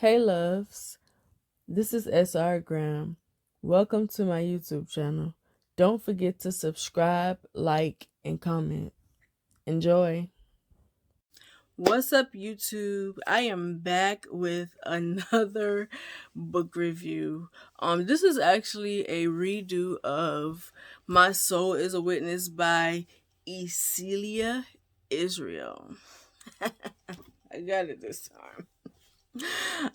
Hey loves, this is SR Welcome to my YouTube channel. Don't forget to subscribe, like, and comment. Enjoy. What's up, YouTube? I am back with another book review. This is actually a redo of My Soul is a Witness by Ecelia Israel. I got it this time.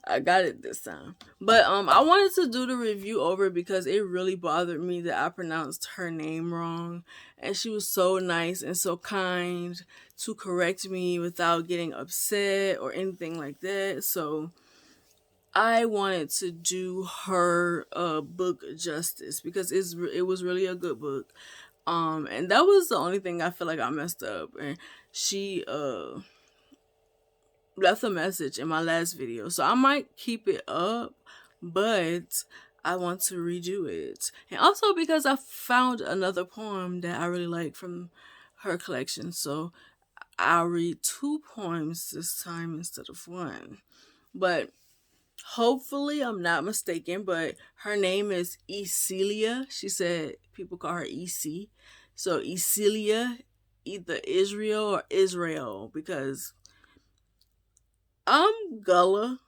I got it this time. But I wanted to do the review over because it really bothered me that I pronounced her name wrong. And she was so nice and so kind to correct me without getting upset or anything like that. So I wanted to do her book justice because it was really a good book. And that was the only thing I feel like I messed up. And she left a message in my last video. So I might keep it up, but I want to redo it. And also because I found another poem that I really like from her collection. So I'll read 2 poems this time instead of one. But hopefully I'm not mistaken, but her name is Ecelia. She said people call her EC. So Ecelia, either Israel or Israel, because I'm Gullah.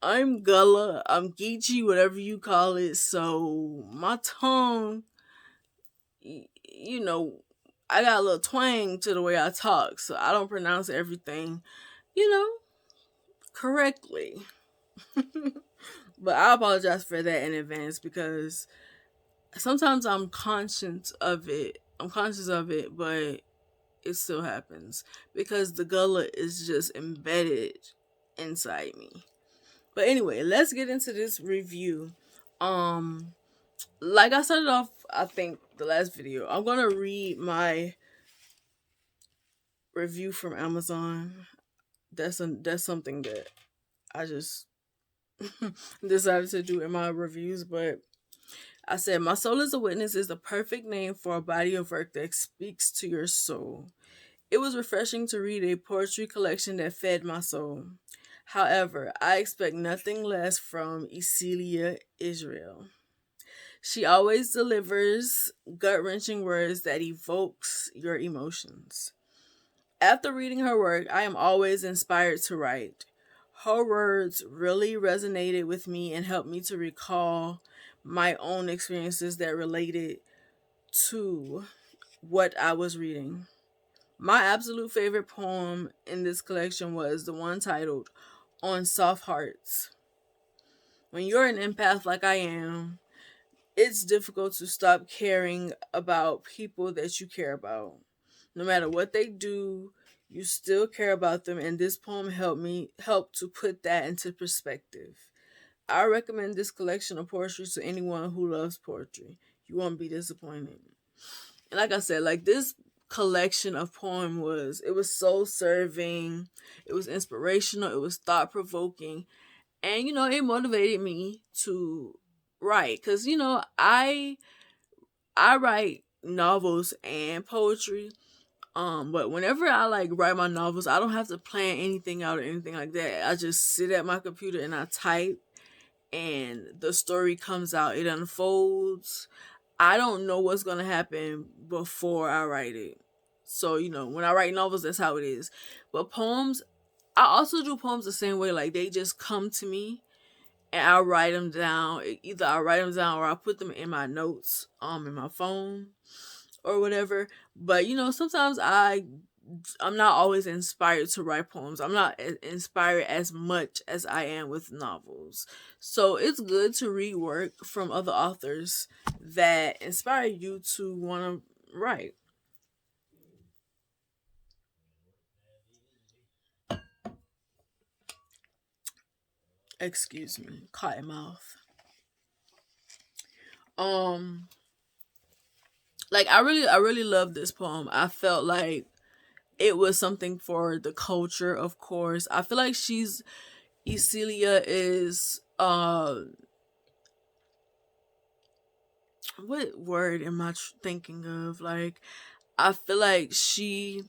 I'm Gullah. I'm Geechee, whatever you call it. So my tongue, you know, I got a little twang to the way I talk. So I don't pronounce everything, you know, correctly. But I apologize for that in advance because sometimes I'm conscious of it. But it still happens because the gullah is just embedded inside me. But anyway, let's get into this review. Um like I started off, I think the last video, I'm gonna read my review from Amazon. That's something that I just decided to do in my reviews. But I said, My Soul is a Witness is the perfect name for a body of work that speaks to your soul. It was refreshing to read a poetry collection that fed my soul. However, I expect nothing less from Ecelia Israel. She always delivers gut-wrenching words that evokes your emotions. After reading her work, I am always inspired to write. Her words really resonated with me and helped me to recall my own experiences that related to what I was reading. My absolute favorite poem in this collection was the one titled On Soft Hearts. When you're an empath like I am, it's difficult to stop caring about people that you care about. No matter what they do, you still care about them, and this poem helped to put that into perspective. I recommend this collection of poetry to anyone who loves poetry. You won't be disappointed. And like I said, like this collection of poem was soul serving, it was inspirational, it was thought provoking, and it motivated me to write because I write novels and poetry. But whenever I like write my novels, I don't have to plan anything out or anything like that. I just sit at my computer and I type, and the story comes out. It unfolds. I don't know what's gonna happen before I write it. So, when I write novels, that's how it is. But poems, I also do poems the same way. Like they just come to me and I write them down. Either I write them down or I put them in my notes, in my phone or whatever. But sometimes I'm not always inspired to write poems. I'm not inspired as much as I am with novels. So it's good to read work from other authors that inspire you to want to write. Excuse me, cotton mouth. Um, like I really love this poem. I felt like it was something for the culture, of course. I feel like Ecelia is what word am I thinking of? Like I feel like she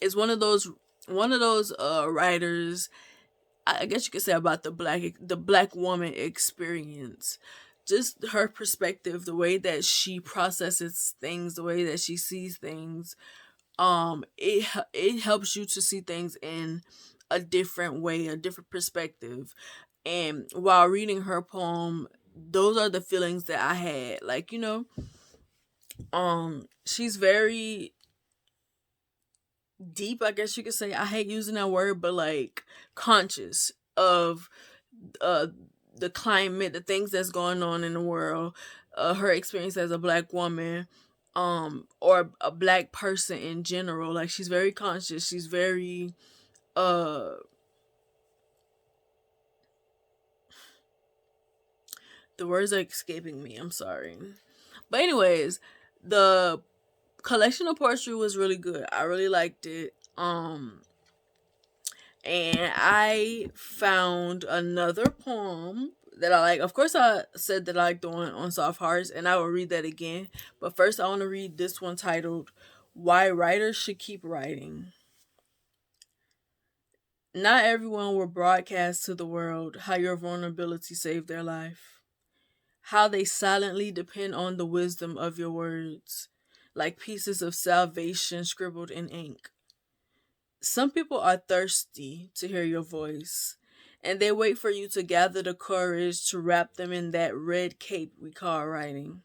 is one of those one of those writers, I guess you could say, about the black woman experience. Just her perspective, the way that she processes things, the way that she sees things. It helps you to see things in a different way, a different perspective. And while reading her poem, those are the feelings that I had. Like, she's very deep, I guess you could say. I hate using that word, but like conscious of uh the climate, the things that's going on in the world, her experience as a black woman, or a black person in general. Like, she's very conscious. She's very uh the words are escaping me. I'm sorry. But anyways, the collection of poetry was really good. I really liked it. And I found another poem that I like. Of course, I said that I like the one on Soft Hearts, and I will read that again. But first, I want to read this one titled "Why Writers Should Keep Writing." Not everyone will broadcast to the world how your vulnerability saved their life, how they silently depend on the wisdom of your words, like pieces of salvation scribbled in ink. Some people are thirsty to hear your voice, and they wait for you to gather the courage to wrap them in that red cape we call writing.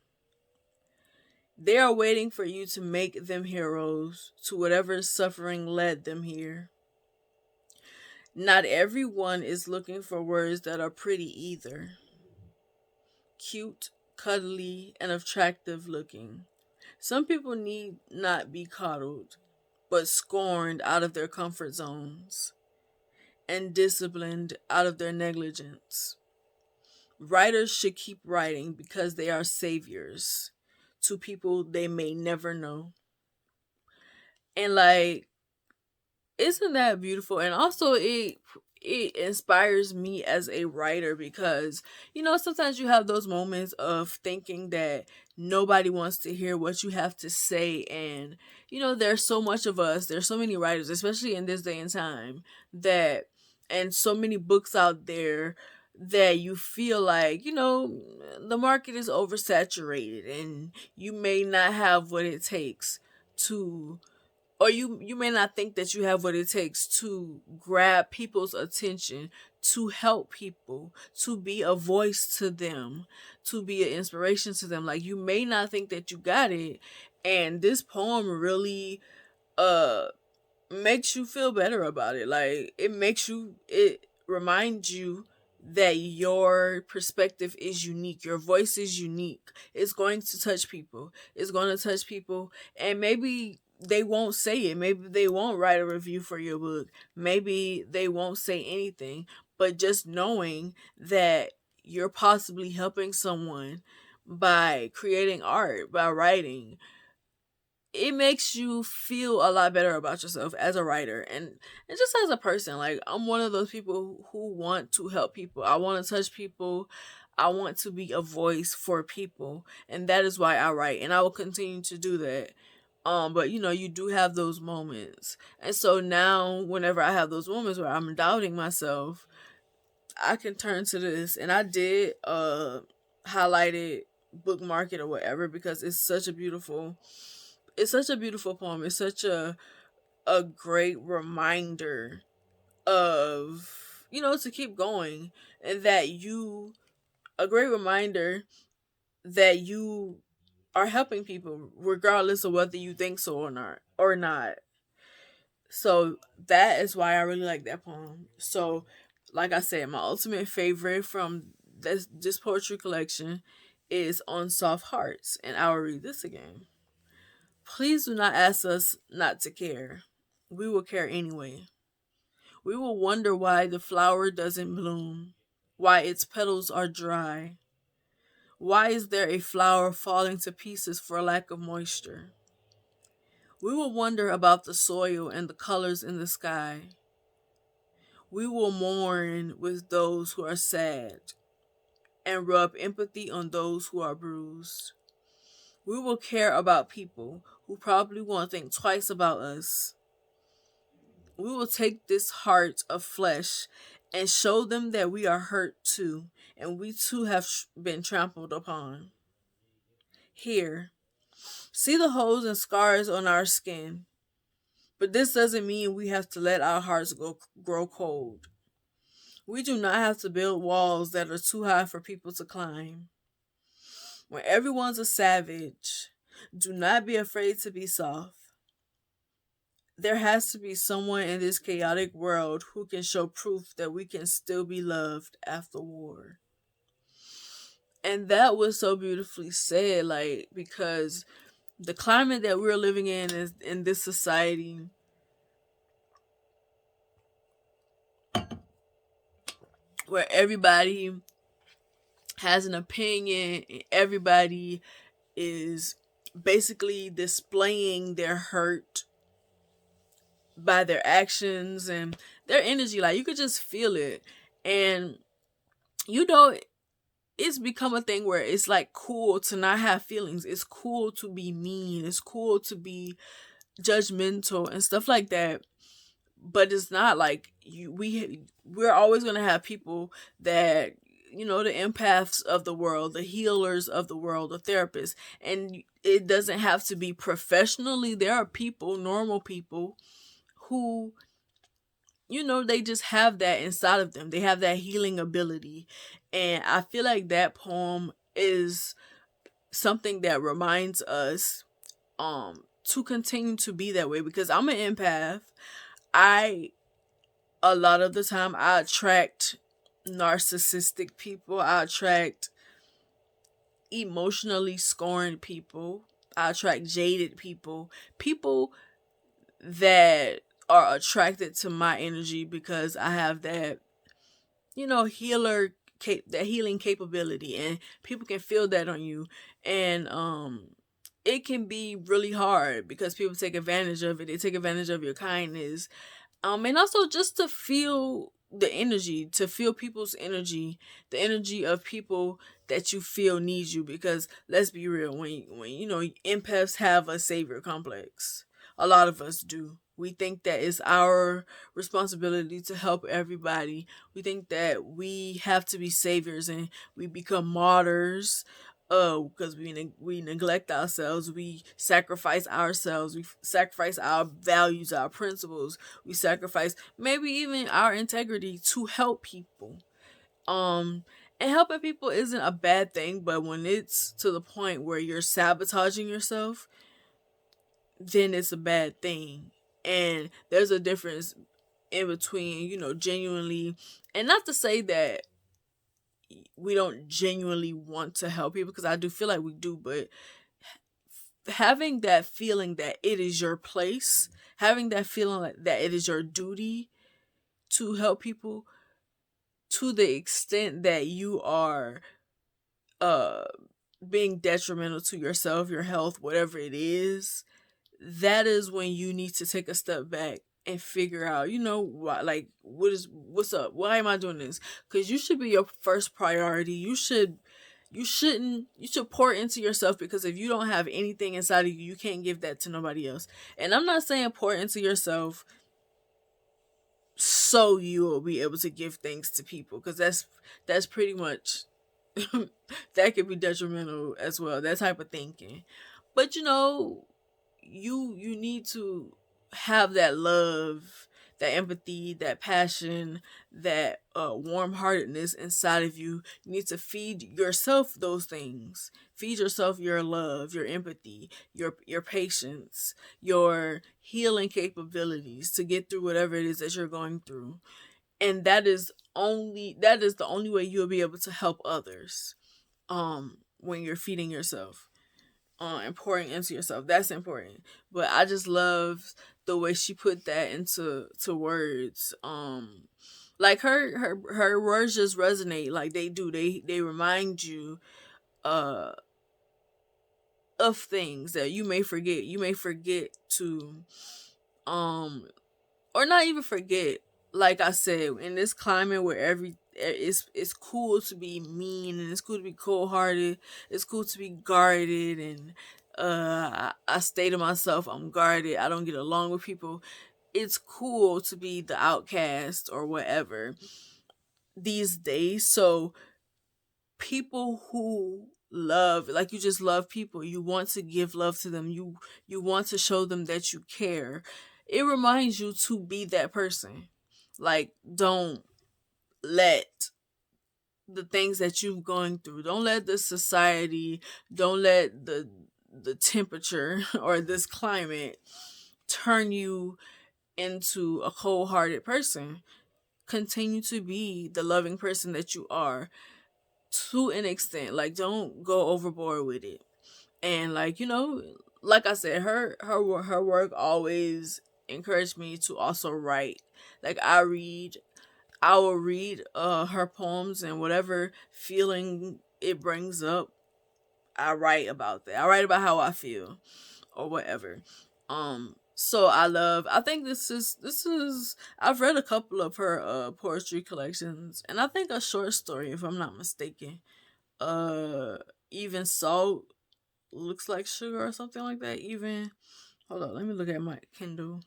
They are waiting for you to make them heroes to whatever suffering led them here. Not everyone is looking for words that are pretty either. Cute, cuddly, and attractive looking. Some people need not be coddled, but scorned out of their comfort zones and disciplined out of their negligence. Writers should keep writing because they are saviors to people they may never know. And like, isn't that beautiful? And also, it inspires me as a writer because sometimes you have those moments of thinking that nobody wants to hear what you have to say. And there's so much of us, there's so many writers, especially in this day and time, that and so many books out there, that you feel like the market is oversaturated, and you may not have what it takes to, or you may not think that you have what it takes to grab people's attention, to help people, to be a voice to them, to be an inspiration to them. Like, you may not think that you got it, and this poem really uh makes you feel better about it. Like, it reminds you that your perspective is unique, your voice is unique. It's going to touch people. It's going to touch people, and maybe they won't say it. Maybe they won't write a review for your book. Maybe they won't say anything. But just knowing that you're possibly helping someone by creating art, by writing, it makes you feel a lot better about yourself as a writer, and just as a person. Like, I'm one of those people who want to help people. I want to touch people. I want to be a voice for people, and that is why I write, and I will continue to do that. But you do have those moments, and so now whenever I have those moments where I'm doubting myself, I can turn to this. And I did highlight it, bookmark it, or whatever, because it's such a beautiful poem. It's such a great reminder of to keep going, and that you a great reminder that you are helping people regardless of whether you think so or not. So that is why I really like that poem. So, like I said, my ultimate favorite from this poetry collection is On Soft Hearts, and I will read this again. Please do not ask us not to care. We will care anyway. We will wonder why the flower doesn't bloom, why its petals are dry. Why is there a flower falling to pieces for lack of moisture? We will wonder about the soil and the colors in the sky. We will mourn with those who are sad and rub empathy on those who are bruised. We will care about people who probably won't think twice about us. We will take this heart of flesh and show them that we are hurt too, and we too have been trampled upon. Here, see the holes and scars on our skin, but this doesn't mean we have to let our hearts grow cold. We do not have to build walls that are too high for people to climb. When everyone's a savage, do not be afraid to be soft. There has to be someone in this chaotic world who can show proof that we can still be loved after war. And that was so beautifully said, like, because the climate that we're living in is in this society where everybody has an opinion and everybody is basically displaying their hurt by their actions and their energy. Like, you could just feel it. And you know, it's become a thing where it's like cool to not have feelings. It's cool to be mean. It's cool to be judgmental and stuff like that. But it's not like we're always going to have people that, you know, the empaths of the world, the healers of the world, the therapists. And it doesn't have to be professionally. There are people, normal people, who, you know, they just have that inside of them. They have that healing ability. And I feel like that poem is something that reminds us to continue to be that way, because I'm an empath. I A lot of the time I attract narcissistic people. I attract emotionally scorned people. I attract jaded people. People that are attracted to my energy because I have that, you know, that healing capability, and people can feel that on you. And it can be really hard because people take advantage of it. They take advantage of your kindness. And also just to feel the energy, to feel people's energy, the energy of people that you feel need you. Because let's be real, when you know, empaths have a savior complex. A lot of us do. We think that it's our responsibility to help everybody. We think that we have to be saviors, and we become martyrs. Because we neglect ourselves, we sacrifice ourselves, we sacrifice our values, our principles, we sacrifice maybe even our integrity to help people. Um, and helping people isn't a bad thing, but when it's to the point where you're sabotaging yourself, then it's a bad thing. And there's a difference in between, you know, genuinely, and not to say that we don't genuinely want to help people, because I do feel like we do, but having that feeling that it is your place, having that feeling like that it is your duty to help people, to the extent that you are uh being detrimental to yourself, your health, whatever it is, that is when you need to take a step back and figure out, you know, what's up? Why am I doing this? Because you should be your first priority. You should pour into yourself, because if you don't have anything inside of you, you can't give that to nobody else. And I'm not saying pour into yourself so you will be able to give things to people, because that's pretty much that could be detrimental as well, that type of thinking. But you know, you need to have that love, that empathy, that passion, that warm-heartedness inside of you. You need to feed yourself those things. Feed yourself your love, your empathy, your patience, your healing capabilities to get through whatever it is that you're going through. And that is the only way you'll be able to help others. When you're feeding yourself, and pouring into yourself. That's important. But I just love the way she put that into words. Like her words just resonate, like they do. They remind you uh of things that you may forget. You may forget to or not even forget. Like I said, in this climate where it's cool to be mean, and it's cool to be cold hearted, it's cool to be guarded, and I stay to myself, I'm guarded, I don't get along with people. it's cool to be the outcast or whatever these days. So people who love, like, you just love people, you want to give love to them, you want to show them that you care. It reminds you to be that person. Like, don't let the things that you've gone through, don't let the society, don't let the temperature or this climate turn you into a cold-hearted person. Continue to be the loving person that you are, to an extent. Like, don't go overboard with it. And, like, like I said, her work always encouraged me to also write. Like, I will read her poems, and whatever feeling it brings up, I write about that. I write about how I feel or whatever. So I think this is I've read a couple of her poetry collections, and I think a short story, if I'm not mistaken. Uh Even Salt Looks Like Sugar or something like that. Even, hold on, let me look at my Kindle.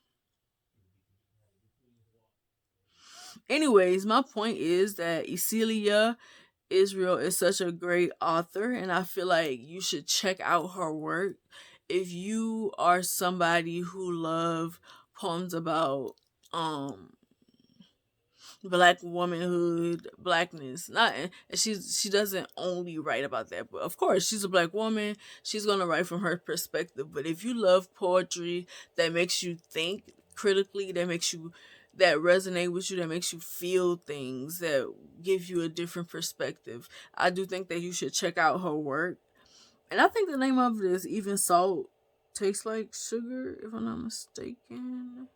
Anyways, my point is that Cecilia Israel is such a great author, and I feel like you should check out her work if you are somebody who love poems about um black womanhood, blackness. Not, and she doesn't only write about that, but of course she's a black woman. She's gonna write from her perspective. But if you love poetry that makes you think critically, that resonate with you, that makes you feel things, that give you a different perspective, I do think that you should check out her work. And I think the name of it is Even Salt Tastes Like Sugar, if I'm not mistaken.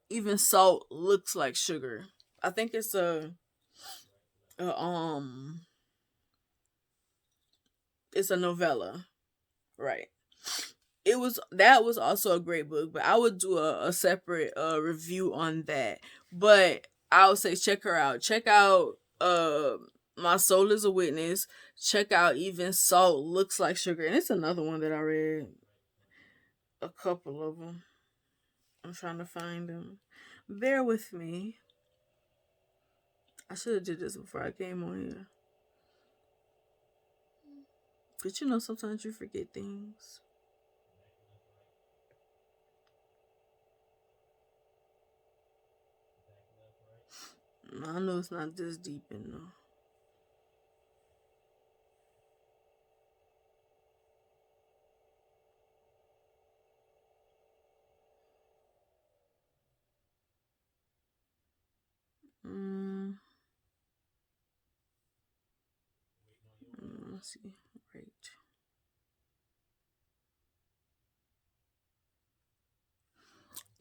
Even Salt Looks Like Sugar. I think it's a it's a novella, right? That was also a great book, but I would do a separate review on that. But I would say check her out. Check out My Soul Is a Witness. Check out Even Salt Looks Like Sugar, and it's another one that I read. A couple of them. I'm trying to find them. Bear with me. I should have did this before I came on here. But sometimes you forget things. I know it's not this deep in though. Mm, let's see. Right.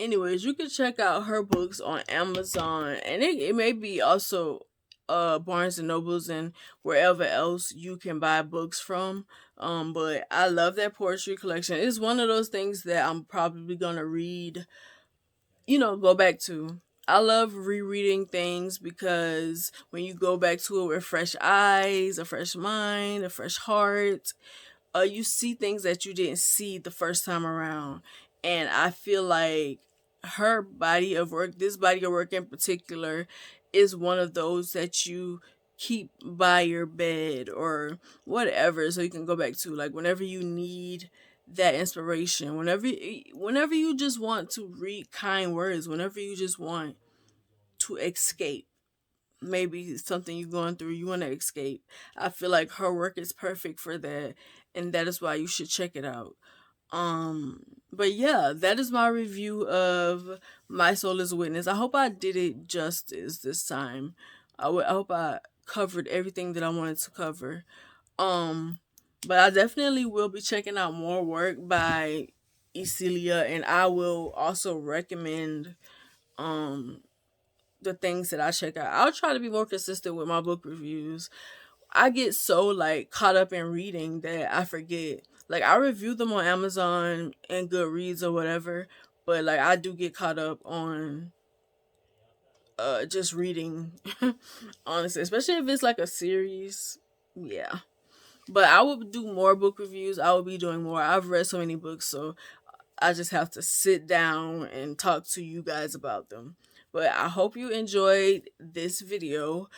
Anyways, you can check out her books on Amazon, and it may be also Barnes and Nobles and wherever else you can buy books from. But I love that poetry collection. It's one of those things that I'm probably gonna read, go back to. I love rereading things because when you go back to it with fresh eyes, a fresh mind, a fresh heart, you see things that you didn't see the first time around. And I feel like her body of work, this body of work in particular, is one of those that you keep by your bed or whatever, so you can go back to, like, whenever you need that inspiration, whenever you just want to read kind words, whenever you just want to escape, maybe something you're going through, you want to escape. I feel like her work is perfect for that, and that is why you should check it out. But yeah, that is my review of My Soul Is a Witness. I hope I did it justice this time. I hope I covered everything that I wanted to cover. Um, but I definitely will be checking out more work by Ecelia, and I will also recommend um the things that I check out. I'll try to be more consistent with my book reviews. I get so, like, caught up in reading that I forget. Like, I review them on Amazon and Goodreads or whatever, but, like, I do get caught up on just reading, honestly, especially if it's like a series. Yeah. But I will do more book reviews. I will be doing more. I've read so many books, so I just have to sit down and talk to you guys about them. But I hope you enjoyed this video.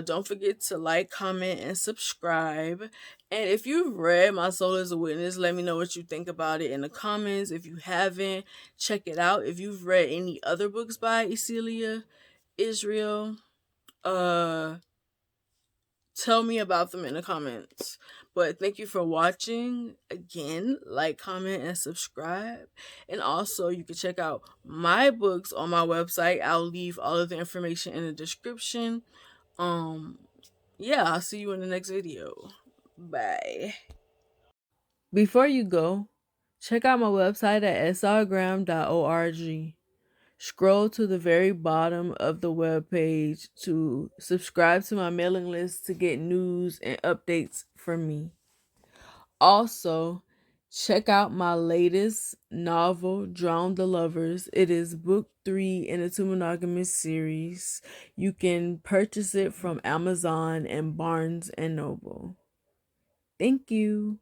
Don't forget to like, comment, and subscribe. And if you've read My Soul is a Witness, let me know what you think about it in the comments. If you haven't, check it out. If you've read any other books by Ecelia Israel, tell me about them in the comments. But thank you for watching. Again, like, comment, and subscribe. And also, you can check out my books on my website. I'll leave all of the information in the description. Yeah, I'll see you in the next video. Bye. Before you go, check out my website at srgrahamwrites.org. Scroll to the very bottom of the webpage to subscribe to my mailing list to get news and updates from me. Also, check out my latest novel, Drown the Lovers. It is book 3 in the Two Monogamous series. You can purchase it from Amazon and Barnes and Noble. Thank you.